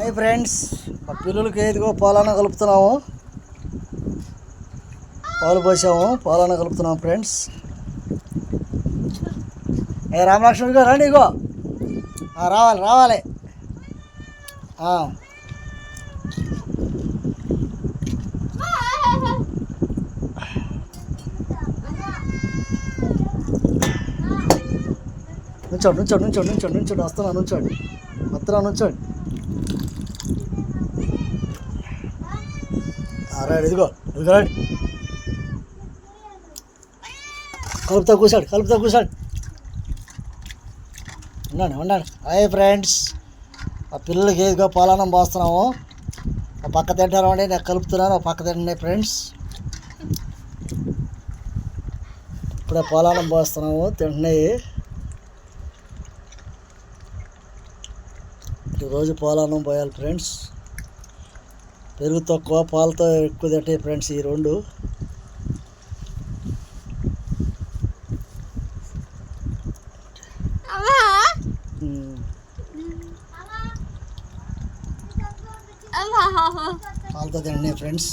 Hi friends, మా పిల్లలకి ఏదిగో పాలన కలుపుతున్నాము. పాలు పోసాము, పాలన కలుపుతున్నాము ఫ్రెండ్స్. రామలక్ష్మణ్ గారు రండి, ఇగో రావాలి రావాలి. నుంచోండి నుంచోండి నుంచోండి నుంచోండి నుంచోండి వస్తున్నా, నుంచోండి నుంచోండి. రైట్, ఇదిగో ఇదిగో రండి. కలుపుతా కూర్చోండి. ఉండండి. హాయ్ ఫ్రెండ్స్, ఆ పిల్లలకి ఏదిగో పాలన్నం పోస్తున్నాము. ఆ పక్క తింటారు అండి, నేను కలుపుతున్నాను. ఆ పక్క తింటే ఫ్రెండ్స్, ఇప్పుడే పాలన్నం పోస్తున్నాము, తింటున్నాయి. రోజు పాలన్నం పోయాలి ఫ్రెండ్స్. పెరుగు తక్కువ, పాలతో ఎక్కువ తింటాయి ఫ్రెండ్స్ ఈ రెండు. పాలతో తింటున్నాయి ఫ్రెండ్స్.